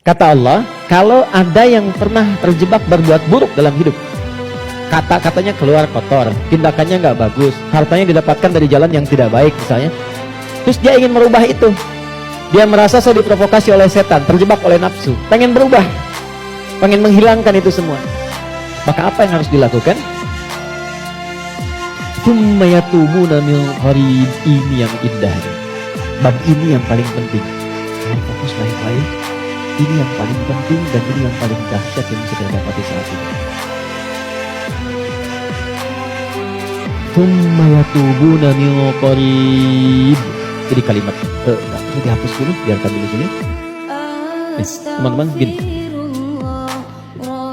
Kata Allah, kalau ada yang pernah terjebak berbuat buruk dalam hidup, kata-katanya keluar kotor, tindakannya nggak bagus, hartanya didapatkan dari jalan yang tidak baik misalnya, terus dia ingin merubah itu, dia merasa saya diprovokasi oleh setan, terjebak oleh nafsu, pengen berubah, pengen menghilangkan itu semua, maka apa yang harus dilakukan? Tsumma yatubuna min qarib. Ini yang indah, bab ini yang paling penting. Fokus baik-baik. Ini yang paling penting dan ini yang paling dahsyat yang bisa kita dapati saat ini. Tsumma yatubuna min qarib. Jadi kalimat enggak bisa dihapus dulu, biarkan dulu sini. Teman-teman gini.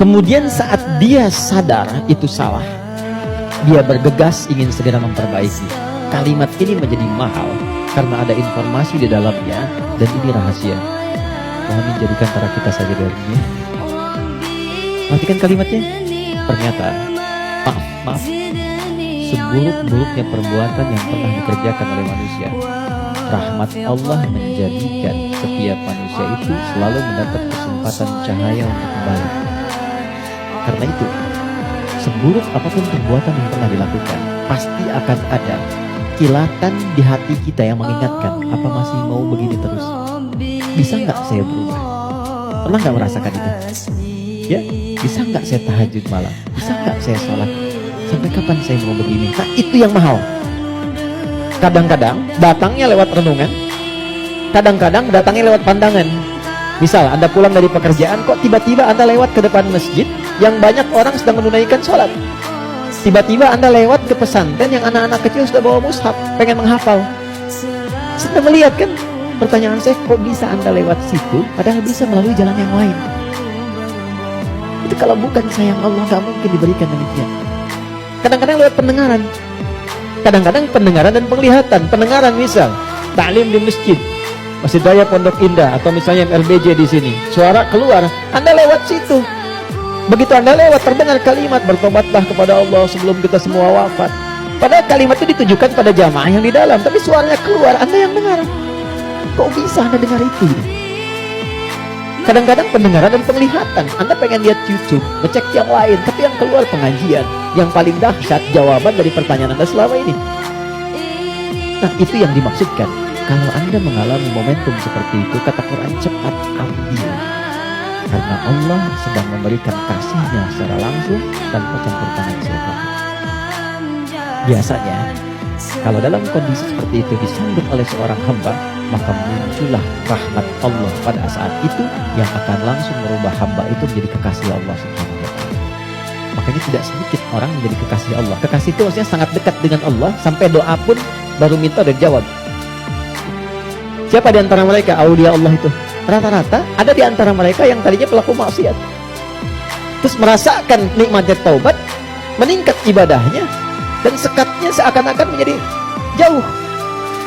Kemudian saat dia sadar itu salah, dia bergegas ingin segera memperbaiki. Kalimat ini menjadi mahal karena ada informasi di dalamnya dan ini rahasia. Mohon jadikan antara kita saja dari dunia. Perhatikan kalimatnya. Pernyataan. Maaf. Seburuk-buruknya perbuatan yang pernah dikerjakan oleh manusia, rahmat Allah menjadikan setiap manusia itu selalu mendapat kesempatan cahaya untuk kembali. Karena itu, seburuk apapun perbuatan yang pernah dilakukan, pasti akan ada kilatan di hati kita yang mengingatkan, apa masih mau begini terus? Bisa nggak saya berubah? Pernah nggak merasakan itu? Ya, bisa nggak saya tahajud malam? Bisa nggak saya sholat? Sampai kapan saya mau begini? Nah, itu yang mahal. Kadang-kadang datangnya lewat renungan, kadang-kadang datangnya lewat pandangan. Misal Anda pulang dari pekerjaan, kok tiba-tiba Anda lewat ke depan masjid yang banyak orang sedang menunaikan sholat. Tiba-tiba Anda lewat ke pesantren yang anak-anak kecil sudah bawa mushaf, pengen menghafal. Sudah melihat kan? Pertanyaan saya, kok bisa Anda lewat situ padahal bisa melalui jalan yang lain? Itu kalau bukan sayang Allah, gak mungkin diberikan demikian. Kadang-kadang lewat pendengaran, kadang-kadang pendengaran dan penglihatan. Pendengaran misal taklim di masjid, Masjid Raya Pondok Indah, atau misalnya MLBJ di sini, suara keluar, Anda lewat situ. Begitu Anda lewat, terdengar kalimat bertobatlah kepada Allah sebelum kita semua wafat. Padahal kalimat itu ditujukan pada jamaah yang di dalam, tapi suaranya keluar, Anda yang dengar. Kok bisa Anda dengar itu? Kadang-kadang pendengaran dan penglihatan, Anda pengen lihat YouTube, ngecek yang lain, tapi yang keluar pengajian. Yang paling dahsyat jawaban dari pertanyaan Anda selama ini. Nah, itu yang dimaksudkan. Kalau Anda mengalami momentum seperti itu, kata Quran, cepat ambil. Karena Allah sedang memberikan kasihnya secara langsung tanpa campur tangan siapapun. Biasanya, kalau dalam kondisi seperti itu disambut oleh seorang hamba, maka muncullah rahmat Allah pada saat itu yang akan langsung merubah hamba itu menjadi kekasih Allah Subhanahu wa Ta'ala. Makanya tidak sedikit orang menjadi kekasih Allah. Kekasih itu maksudnya sangat dekat dengan Allah, sampai doa pun baru minta dan jawab. Siapa di antara mereka aulia Allah itu? Rata-rata ada di antara mereka yang tadinya pelaku maksiat, terus merasakan nikmatnya taubat, meningkat ibadahnya, dan sekatnya seakan-akan menjadi jauh,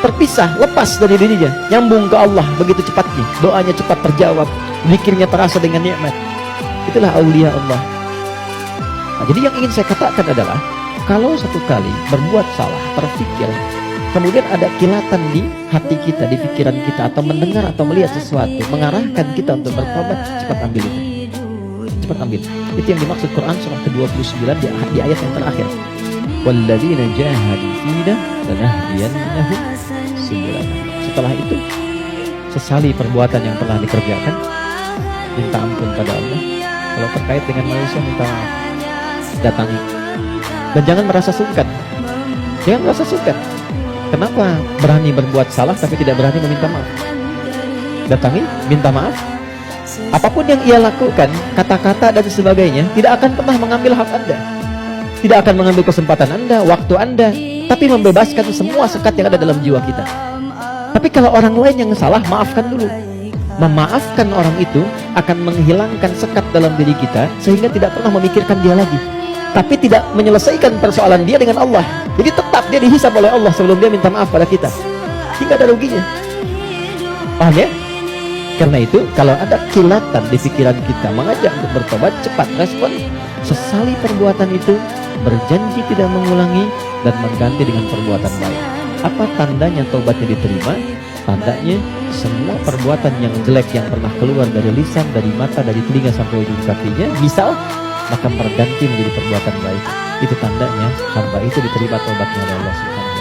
terpisah, lepas dari dirinya, nyambung ke Allah begitu cepatnya, doanya cepat terjawab, zikirnya terasa dengan nikmat. Itulah aulia Allah. Nah, jadi yang ingin saya katakan adalah, kalau satu kali berbuat salah, terfikir, kemudian ada kilatan di hati kita, di pikiran kita, atau mendengar atau melihat sesuatu mengarahkan kita untuk bertobat, cepat ambil itu. Cepat ambil. Itu yang dimaksud Quran surah ke-29 di ayat yang terakhir. Walladzina jahadu fina lanahdiyannahum subulana. Setelah itu, sesali perbuatan yang pernah dikerjakan, minta ampun pada Allah. Kalau terkait dengan manusia, minta maaf, datangi. Dan jangan merasa sungkan. Jangan merasa sungkan. Kenapa berani berbuat salah tapi tidak berani meminta maaf? Datangi, minta maaf. Apapun yang ia lakukan, kata-kata dan sebagainya, tidak akan pernah mengambil hak Anda, tidak akan mengambil kesempatan Anda, waktu Anda, tapi membebaskan semua sekat yang ada dalam jiwa kita. Tapi kalau orang lain yang salah, maafkan dulu. Memaafkan orang itu akan menghilangkan sekat dalam diri kita, sehingga tidak pernah memikirkan dia lagi, tapi tidak menyelesaikan persoalan dia dengan Allah. Jadi tetap dia dihisab oleh Allah sebelum dia minta maaf pada kita. Tidak ada ruginya. Paham ya? Karena itu, kalau ada kilatan di pikiran kita mengajak untuk bertobat, cepat respon, sesali perbuatan itu, berjanji tidak mengulangi, dan mengganti dengan perbuatan baik. Apa tandanya tobatnya diterima? Tandanya semua perbuatan yang jelek yang pernah keluar dari lisan, dari mata, dari telinga sampai ujung kakinya, misal, maka berganti menjadi perbuatan baik. Itu tandanya hamba itu diterima taubatnya oleh Allah Subhanahu